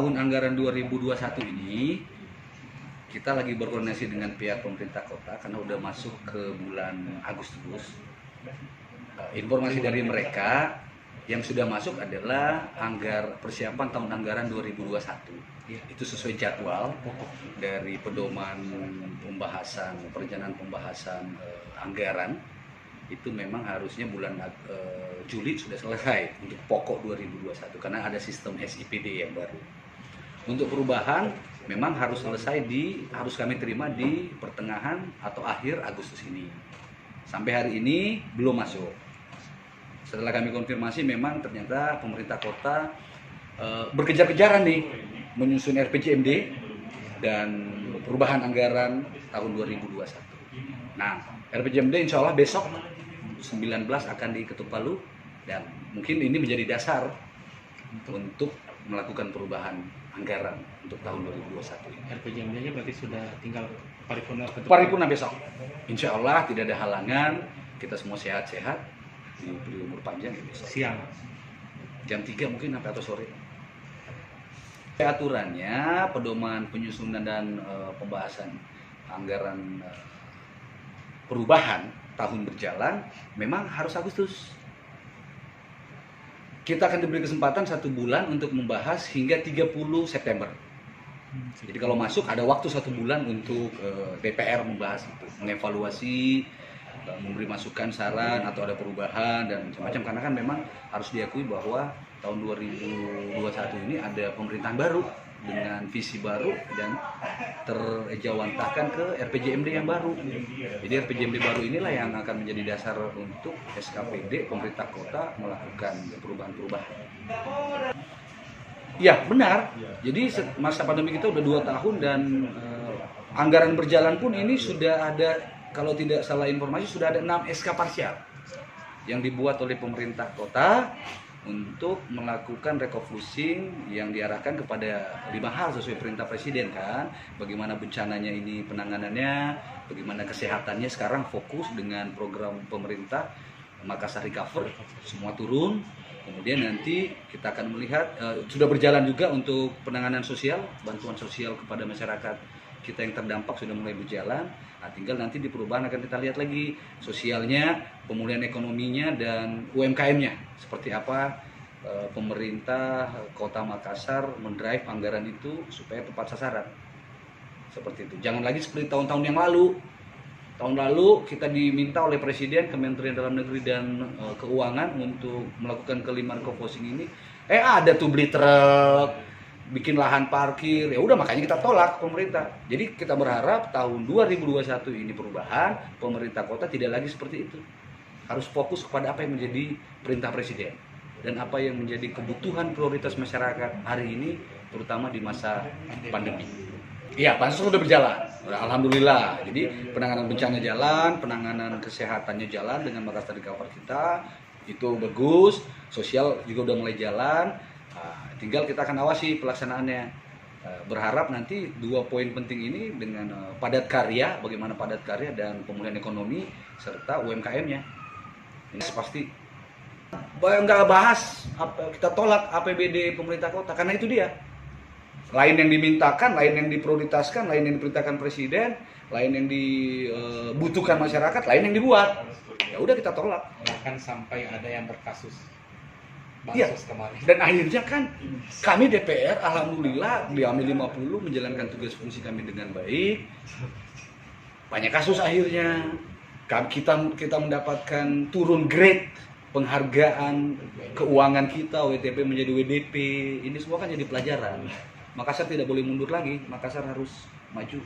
tahun anggaran 2021 ini kita lagi berkoordinasi dengan pihak pemerintah kota karena udah masuk ke bulan Agustus. Informasi dari mereka yang sudah masuk adalah persiapan tahun anggaran 2021. Itu sesuai jadwal dari pedoman perencanaan pembahasan anggaran. Itu memang harusnya bulan Juli sudah selesai untuk pokok 2021 karena ada sistem SIPD yang baru. Untuk perubahan memang harus selesai harus kami terima di pertengahan atau akhir Agustus ini. Sampai hari ini belum masuk. Setelah kami konfirmasi memang ternyata pemerintah kota berkejar-kejaran nih menyusun RPJMD dan perubahan anggaran tahun 2021. Nah, RPJMD insya Allah besok 19 akan diketuk palu dan mungkin ini menjadi dasar untuk melakukan perubahan anggaran untuk tahun 2021 ini. RPJMD-nya berarti sudah tinggal paripurna besok. Insya Allah tidak ada halangan, kita semua sehat-sehat, diberi umur panjang ya besok. Siang. Jam 3 mungkin sampai atau sore. Aturannya, pedoman penyusunan dan pembahasan anggaran perubahan tahun berjalan memang harus Agustus. Kita akan diberi kesempatan 1 bulan untuk membahas hingga 30 September. Jadi kalau masuk ada waktu 1 bulan untuk DPR membahas itu, mengevaluasi, memberi masukan, saran atau ada perubahan dan macam-macam karena kan memang harus diakui bahwa tahun 2021 ini ada pemerintahan baru dengan visi baru dan terejawantahkan ke RPJMD yang baru. Jadi RPJMD baru inilah yang akan menjadi dasar untuk SKPD pemerintah kota melakukan perubahan-perubahan. Ya benar. Jadi masa pandemi kita udah 2 tahun dan anggaran berjalan pun ini sudah ada, kalau tidak salah informasi sudah ada 6 SK parsial yang dibuat oleh pemerintah kota untuk melakukan refocusing yang diarahkan kepada 5 hal sesuai perintah presiden kan. Bagaimana bencananya ini penanganannya, bagaimana kesehatannya sekarang fokus dengan program pemerintah Makassar Recover, semua turun. Kemudian nanti kita akan melihat sudah berjalan juga untuk penanganan sosial, bantuan sosial kepada masyarakat kita yang terdampak sudah mulai berjalan. Nah, tinggal nanti di perubahan akan kita lihat lagi sosialnya, pemulihan ekonominya dan UMKM-nya seperti apa pemerintah Kota Makassar mendrive anggaran itu supaya tepat sasaran. Seperti itu. Jangan lagi seperti tahun-tahun yang lalu. Tahun lalu kita diminta oleh Presiden, Kementerian Dalam Negeri dan Keuangan untuk melakukan kelimaan refocusing ini. Ada tuh beli truk, bikin lahan parkir, ya udah makanya kita tolak pemerintah. Jadi kita berharap tahun 2021 ini perubahan, pemerintah kota tidak lagi seperti itu. Harus fokus kepada apa yang menjadi perintah presiden dan apa yang menjadi kebutuhan prioritas masyarakat hari ini, terutama di masa pandemi. Iya, pansus sudah berjalan, alhamdulillah. Jadi penanganan bencana jalan, penanganan kesehatannya jalan dengan Makassar Recover kita itu bagus, sosial juga udah mulai jalan. Tinggal kita akan awasi pelaksanaannya. Berharap nanti 2 poin penting ini dengan padat karya, bagaimana padat karya dan pemulihan ekonomi serta UMKM-nya. Ini pasti nggak bahas, kita tolak APBD pemerintah kota karena itu dia. Lain yang dimintakan, lain yang diprioritaskan, lain yang diperintahkan presiden, lain yang dibutuhkan masyarakat, lain yang dibuat. Ya udah kita tolak. Bahkan sampai ada yang berkasus. Iya, dan akhirnya kan kami DPR alhamdulillah di AMI 50 menjalankan tugas fungsi kami dengan baik. Banyak kasus akhirnya kita mendapatkan turun grade penghargaan keuangan kita, WTP menjadi WDP. Ini semua kan jadi pelajaran. Makassar tidak boleh mundur lagi, Makassar harus maju.